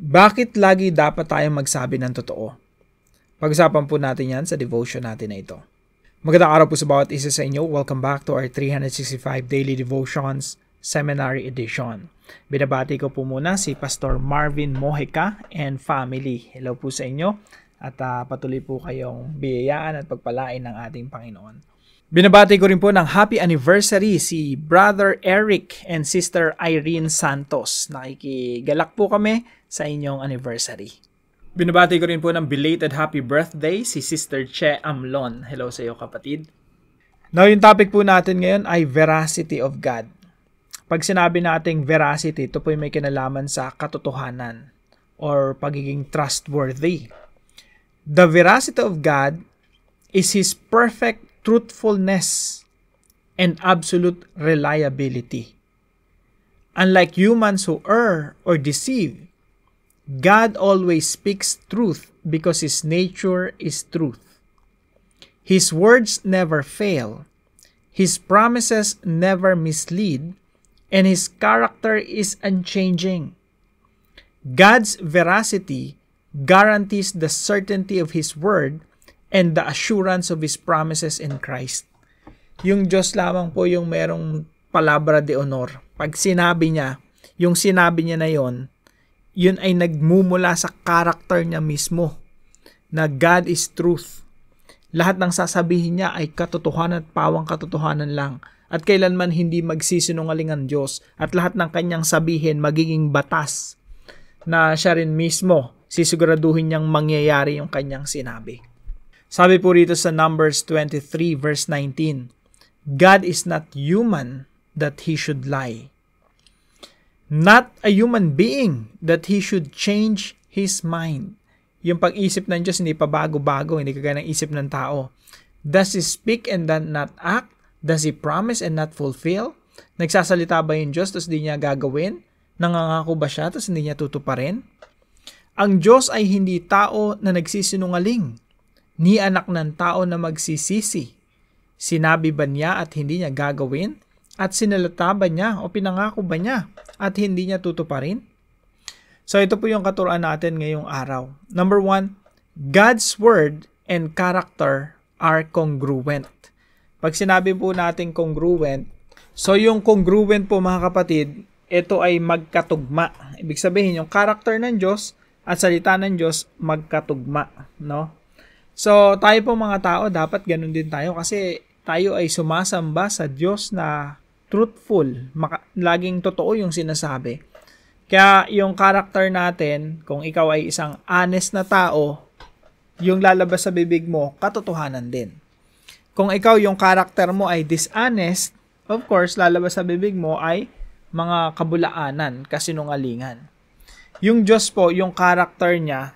Bakit lagi dapat tayong magsabi ng totoo? Pag-usapan po natin yan sa devotion natin na ito. Magandang araw po sa bawat isa sa inyo. Welcome back to our 365 Daily Devotions Seminary Edition. Binabati ko po muna si Pastor Marvin Mojica and family. Hello po sa inyo at patuloy po kayong biyayaan at pagpalain ng ating Panginoon. Binabati ko rin po ng happy anniversary si Brother Eric and Sister Irene Santos. Nakikigalak po kami sa inyong anniversary. Binabati ko rin po ng belated happy birthday si Sister Che Amlon. Hello sa iyo kapatid. Now yung topic po natin ngayon ay veracity of God. Pag sinabi nating veracity, ito po yung may kinalaman sa katotohanan or pagiging trustworthy. The veracity of God is His perfect truthfulness and absolute reliability. Unlike humans who err or deceive, God always speaks truth because His nature is truth. His words never fail, His promises never mislead, and His character is unchanging. God's veracity guarantees the certainty of His word and the assurance of His promises in Christ. Yung Diyos lamang po yung merong palabra de honor. Pag sinabi niya, yung sinabi niya na yun ay nagmumula sa character niya mismo, na God is truth. Lahat ng sasabihin niya ay katotohanan at pawang katotohanan lang. At kailanman hindi magsisinungaling ang Diyos. At lahat ng kanyang sabihin magiging batas na siya rin mismo sisiguraduhin niyang mangyayari yung kanyang sinabi. Sabi po rito sa Numbers 23 verse 19, God is not human that He should lie. Not a human being that He should change His mind. Yung pag-isip ng Diyos hindi pa bago-bago, hindi kagaya ng isip ng tao. Does He speak and then not act? Does He promise and not fulfill? Nagsasalita ba yung Diyos tapos hindi niya gagawin? Nangangako ba siya tapos hindi niya tutuparin? Ang Diyos ay hindi tao na nagsisinungaling, ni anak ng tao na magsisisi. Sinabi ba niya at hindi niya gagawin? At sinalita ba niya o pinangako ba niya at hindi niya tutuparin? So ito po yung katuruan natin ngayong araw. Number 1, God's word and character are congruent. Pag sinabi po natin congruent, so yung congruent po mga kapatid, ito ay magkatugma. Ibig sabihin yung character ng Diyos at salita ng Diyos magkatugma, no? So, tayo po mga tao, dapat ganun din tayo kasi tayo ay sumasamba sa Diyos na truthful. Laging totoo yung sinasabi. Kaya yung character natin, kung ikaw ay isang honest na tao, yung lalabas sa bibig mo, katotohanan din. Kung ikaw yung character mo ay dishonest, of course, lalabas sa bibig mo ay mga kabulaanan, kasinungalingan. Yung Diyos po, yung character niya,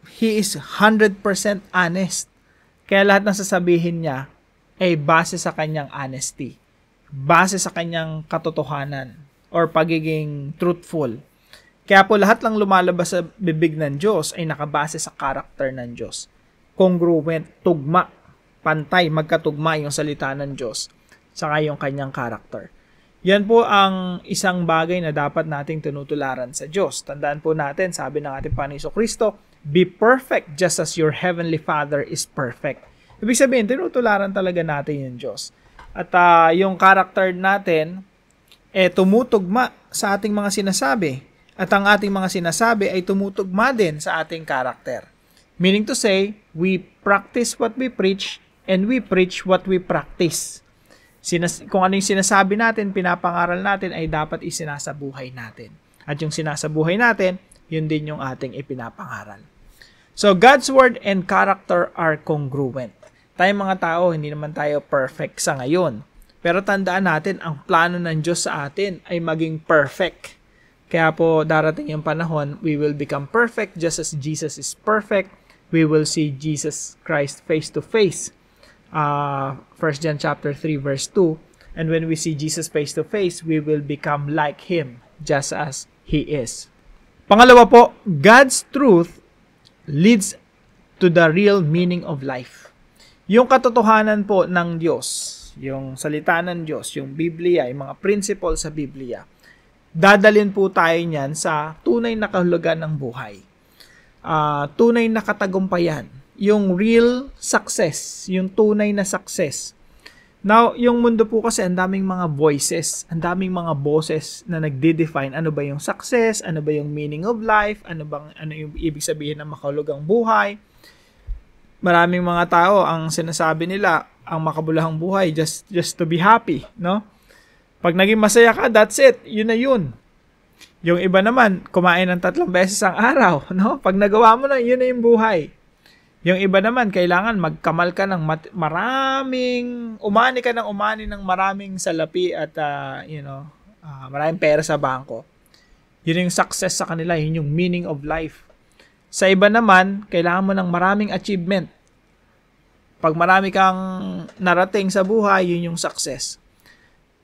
He is 100% honest. Kaya lahat ng sasabihin niya ay base sa kanyang honesty. Base sa kanyang katotohanan or pagiging truthful. Kaya po lahat lang lumalabas sa bibig ng Diyos ay nakabase sa character ng Diyos. Congruent, tugma, pantay, magkatugma yung salita ng Diyos saka yung kanyang character. Yan po ang isang bagay na dapat nating tinutularan sa Diyos. Tandaan po natin, sabi ng ating Panginoon Kristo, be perfect just as your heavenly Father is perfect. Ibig sabihin, tinutularan talaga natin yung Diyos. At yung character natin, tumutugma sa ating mga sinasabi. At ang ating mga sinasabi ay tumutugma din sa ating character. Meaning to say, we practice what we preach and we preach what we practice. Kung ano yung sinasabi natin, pinapangaral natin, ay dapat isinasabuhay natin. At yung sinasabuhay natin, yun din yung ating ipinapangaral. So, God's word and character are congruent. Tayong mga tao, hindi naman tayo perfect sa ngayon. Pero tandaan natin, ang plano ng Diyos sa atin ay maging perfect. Kaya po, darating yung panahon, we will become perfect just as Jesus is perfect. We will see Jesus Christ face to face. 1 John chapter 3 verse 2. And when we see Jesus face to face, we will become like Him just as He is. Pangalawa po, God's truth leads to the real meaning of life. Yung katotohanan po ng Diyos, yung salita ng Diyos, yung Biblia, yung mga principle sa Biblia, dadalhin po tayo niyan sa tunay na kahulugan ng buhay. Tunay na katagumpayan, yung real success, yung tunay na success. Now, yung mundo po kasi ang daming mga voices, ang daming mga boses na nagde-define ano ba yung success, ano ba yung meaning of life, ano yung ibig sabihin ng makahulugang buhay. Maraming mga tao ang sinasabi nila, ang makabuluhang buhay just to be happy, no? Pag naging masaya ka, that's it, yun na yun. Yung iba naman, kumain ng 3 beses ang araw, no? Pag nagawa mo na, yun na yung buhay. Yung iba naman, kailangan magkamal ka ng umani ng maraming salapi at, maraming pera sa bangko. Yun yung success sa kanila, yun yung meaning of life. Sa iba naman, kailangan mo ng maraming achievement. Pag marami kang narating sa buhay, yun yung success.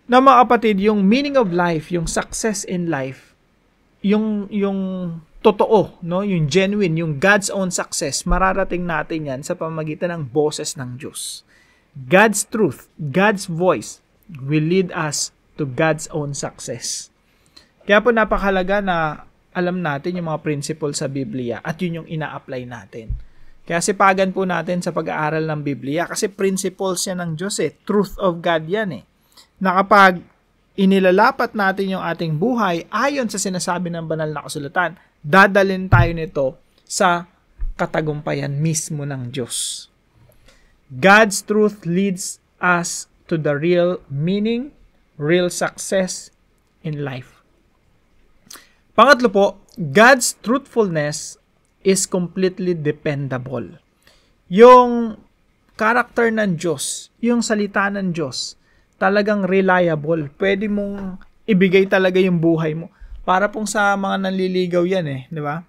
Na mga kapatid, yung meaning of life, yung success in life, yung totoo, no? Yung genuine, yung God's own success, mararating natin yan sa pamamagitan ng boses ng Diyos. God's truth, God's voice will lead us to God's own success. Kaya po napakahalaga na alam natin yung mga principles sa Biblia at yun yung ina-apply natin. Kaya sipagan po natin sa pag-aaral ng Biblia kasi principles yan ng Diyos truth of God yan na kapag inilalapat natin yung ating buhay ayon sa sinasabi ng banal na kasulatan, dadalhin tayo nito sa katagumpayan mismo ng Diyos. God's truth leads us to the real meaning, real success in life. Pangatlo po, God's truthfulness is completely dependable. Yung character ng Diyos, yung salita ng Diyos, talagang reliable. Pwede mong ibigay talaga yung buhay mo. Para pong sa mga nanliligaw yan di ba?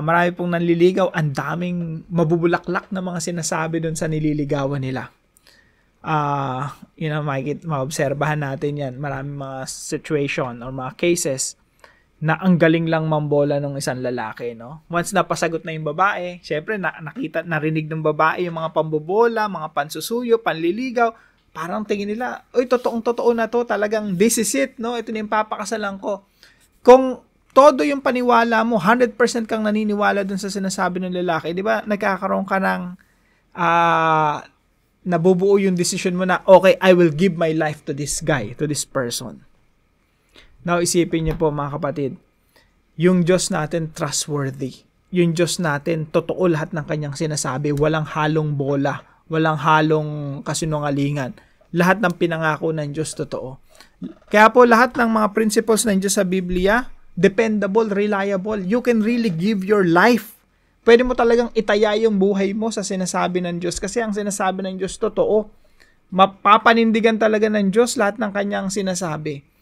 Marami pong nanliligaw, ang daming mabubulaklak na mga sinasabi doon sa nililigawan nila. Maobserbahan natin yan. Maraming mga situation or mga cases na ang galing lang mambola ng isang lalaki, no? Once napasagot na yung babae, syempre narinig ng babae yung mga pambobola, mga pansusuyo, panliligaw, parang tingin nila, uy, totoong-totoo na to, talagang this is it, no? Ito na yung papakasalan ko. Kung todo yung paniwala mo, 100% kang naniniwala dun sa sinasabi ng lalaki, di ba? Nagkakaroon ka ng nabubuo yung decision mo na, okay, I will give my life to this guy, to this person. Now, isipin niyo po mga kapatid, yung Diyos natin trustworthy. Yung Diyos natin, totoo lahat ng kanyang sinasabi. Walang halong bola. Walang halong kasinungalingan. Lahat ng pinangako ng Diyos totoo. Kaya po lahat ng mga principles ng Diyos sa Biblia, dependable, reliable. You can really give your life. Pwede mo talagang itaya yung buhay mo sa sinasabi ng Diyos kasi ang sinasabi ng Diyos totoo. Mapapanindigan talaga ng Diyos lahat ng kanyang sinasabi.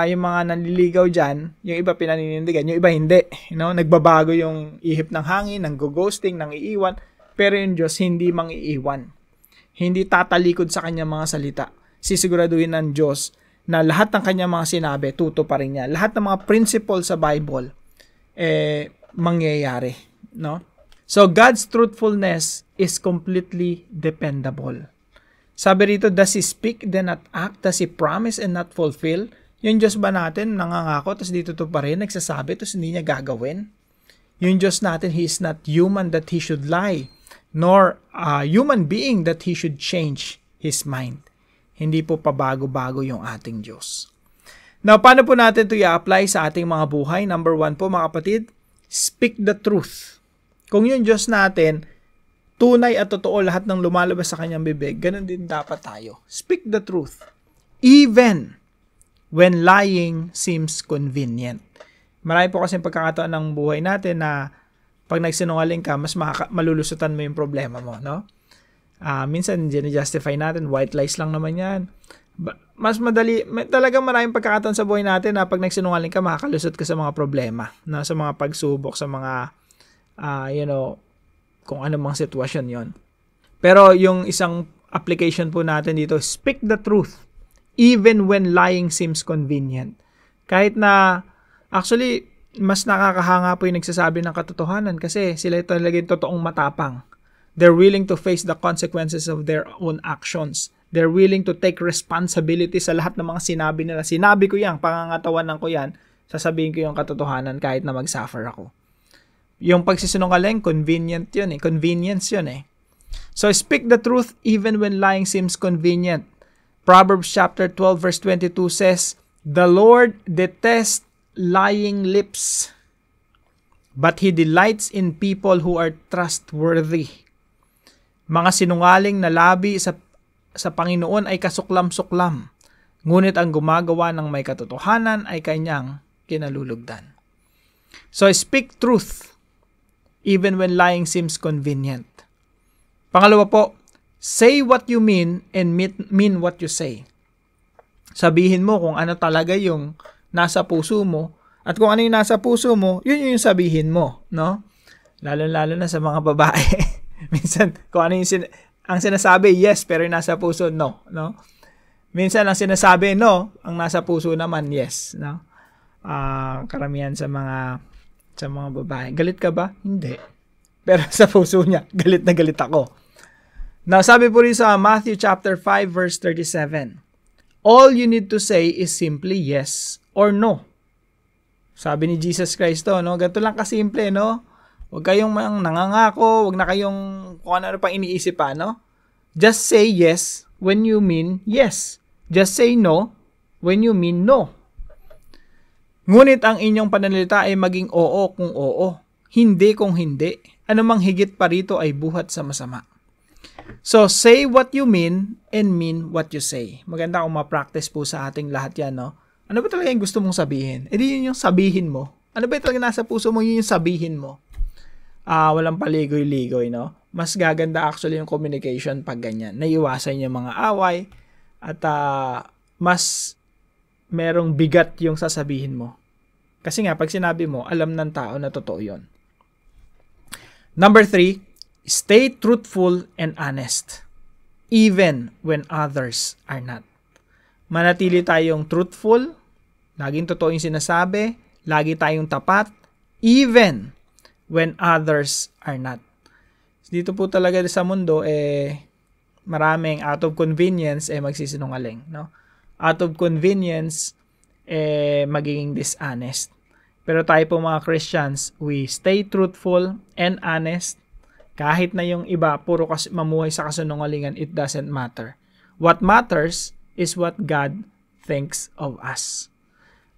Yung mga nanliligaw dyan, yung iba pinaninindigan, yung iba hindi. Nagbabago yung ihip ng hangin, nang-ghosting, nang-iiwan. Pero yung Diyos, hindi mang-iiwan. Hindi tatalikod sa kanyang mga salita. Sisiguraduhin ng Diyos na lahat ng kanyang mga sinabi, tutuparin niya. Lahat ng mga principle sa Bible, mangyayari. No? So, God's truthfulness is completely dependable. Sabi rito, does He speak, then not act? Does He promise and not fulfill? Yung Diyos ba natin, nangangako, tapos dito to pa rin, nagsasabi, tapos hindi niya gagawin? Yung Diyos natin, He is not human that He should lie, nor a human being that He should change His mind. Hindi po pabago-bago yung ating Diyos. Now, paano po natin ito i-apply sa ating mga buhay? Number 1 po mga kapatid, speak the truth. Kung yung Diyos natin, tunay at totoo lahat ng lumalabas sa kanyang bibig, ganun din dapat tayo. Speak the truth. Even when lying seems convenient. Marami po kasi pagkakataon ng buhay natin na pag nagsinungaling ka, mas malulusutan mo yung problema mo, no? Minsan, justify natin, white lies lang naman yan. Mas madali, talagang maraming pagkakataon sa buhay natin na pag nagsinungaling ka, makakalusot ka sa mga problema, no? Sa mga pagsubok, sa mga, kung ano mang sitwasyon yon. Pero yung isang application po natin dito, speak the truth even when lying seems convenient. Kahit na actually mas nakakahanga po yung nagsasabi ng katotohanan kasi sila talaga yung totoong matapang. They're willing to face the consequences of their own actions They're willing to take responsibility sa lahat ng mga sinabi nila. Sinabi ko yan, pangangatawanan ko yan, sasabihin ko yung katotohanan kahit na mag-suffer ako. Yung pagsisinungaling, convenient yun eh. Convenience yun eh. So, speak the truth even when lying seems convenient. Proverbs chapter 12 verse 22 says, "The Lord detests lying lips, but He delights in people who are trustworthy." Mga sinungaling na labi sa Panginoon ay kasuklam-suklam, ngunit ang gumagawa ng may katotohanan ay kanyang kinalulugdan. So, speak truth even when lying seems convenient. Pangalawa po, say what you mean and mean what you say. Sabihin mo kung ano talaga yung nasa puso mo, at kung ano yung nasa puso mo, yun yung sabihin mo, no? Lalo-lalo na sa mga babae. Minsan, kung ano yung ang sinasabi, yes, pero yung nasa puso, no, no? Minsan, ang sinasabi, no, ang nasa puso naman, yes, no? Karamihan sa mga babae. Galit ka ba? Hindi. Pero sa puso niya, galit na galit ako. Now, sabi po rin sa Matthew chapter 5, verse 37, all you need to say is simply yes or no. Sabi ni Jesus Christ, no? Ganito lang kasimple, no? Huwag kayong nangangako, huwag na kayong kung ano pang iniisip pa, no? Just say yes when you mean yes. Just say no when you mean no. Ngunit ang inyong pananalita ay maging oo kung oo, hindi kung hindi. Anumang higit pa rito ay buhat sa masama. So, say what you mean and mean what you say. Maganda kung ma-practice po sa ating lahat yan, no? Ano ba talaga yung gusto mong sabihin? Di yun yung sabihin mo. Ano ba talaga nasa puso mo, yun yung sabihin mo. Walang paligoy-ligoy, no? Mas gaganda actually yung communication pag ganyan. Naiwasan yung mga away at mas merong bigat yung sasabihin mo. Kasi nga, pag sinabi mo, alam ng tao na totoo yun. Number 3, stay truthful and honest, even when others are not. Manatili tayong truthful, laging totoo yung sinasabi, lagi tayong tapat, even when others are not. Dito po talaga sa mundo, maraming out of convenience, magsisinungaling, no? Out of convenience, magiging dishonest. Pero tayo po mga Christians, we stay truthful and honest. Kahit na yung iba, puro mamuhay sa kasinungalingan, it doesn't matter. What matters is what God thinks of us.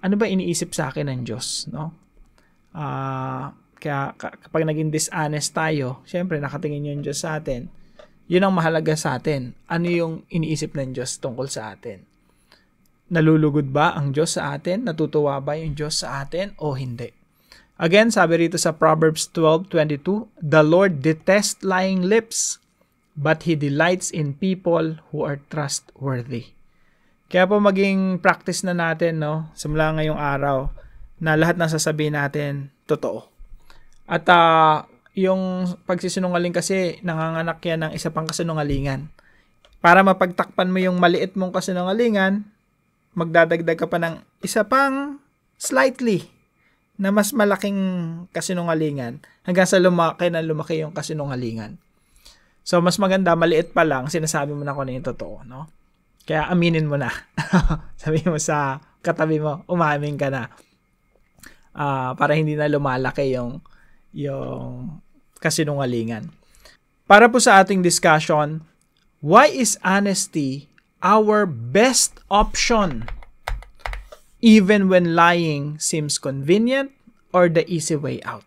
Ano ba iniisip sa akin ng Diyos, no? Kaya kapag naging dishonest tayo, syempre nakatingin yung Diyos sa atin. Yun ang mahalaga sa atin. Ano yung iniisip ng Diyos tungkol sa atin? Nalulugod ba ang Diyos sa atin? Natutuwa ba yung Diyos sa atin o hindi? Again, sabi rito sa Proverbs 12:22, the Lord detests lying lips, but He delights in people who are trustworthy. Kaya po maging practice na natin, no? Simula ngayong araw, na lahat ng sasabihin natin, totoo. At yung pagsisinungaling kasi, nanganganak yan ng isa pang kasinungalingan. Para mapagtakpan mo yung maliit mong kasinungalingan, magdadagdag ka pa ng isa pang slightly na mas malaking kasinungalingan hanggang sa lumaki yung kasinungalingan. So, mas maganda, maliit pa lang, sinasabi mo na kung ano yung totoo, no? Kaya aminin mo na. Sabi mo sa katabi mo, umamin ka na. Para hindi na lumalaki yung kasinungalingan. Para po sa ating discussion, why is honesty our best option even when lying seems convenient or the easy way out?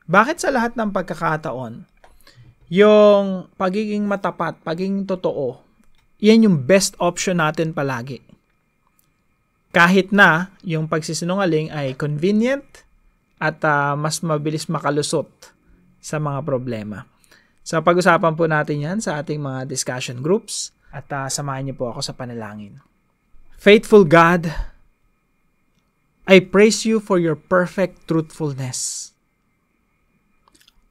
Bakit sa lahat ng pagkakataon, yung pagiging matapat, pagiging totoo, yan yung best option natin palagi? Kahit na yung pagsisinungaling ay convenient at mas mabilis makalusot sa mga problema. So pag-usapan po natin yan sa ating mga discussion groups at samahan niyo po ako sa panalangin. Faithful God, I praise you for your perfect truthfulness.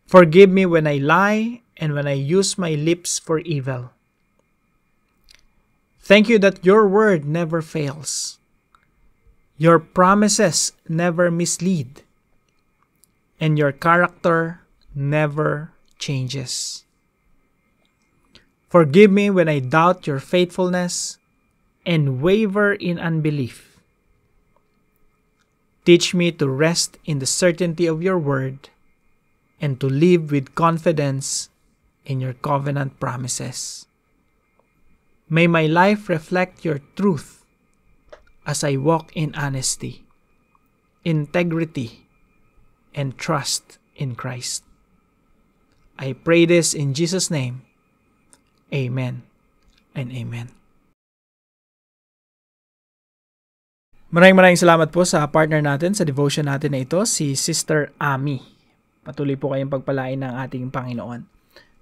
Forgive me when I lie and when I use my lips for evil. Thank you that your word never fails. Your promises never mislead. And your character never changes. Forgive me when I doubt your faithfulness and waver in unbelief. Teach me to rest in the certainty of your word and to live with confidence in your covenant promises. May my life reflect your truth as I walk in honesty, integrity, and trust in Christ. I pray this in Jesus' name. Amen and amen. Maraming salamat po sa partner natin sa devotion natin na ito, si Sister Ami. Patuloy po kayong pagpalain ng ating Panginoon.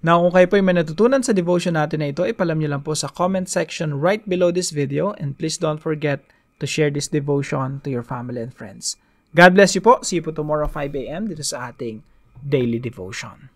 Now, kung kayo po ay may natutunan sa devotion natin na ito, ipalam nyo lang po sa comment section right below this video, and please don't forget to share this devotion to your family and friends. God bless you po. See you po tomorrow 5 a.m. dito sa ating daily devotion.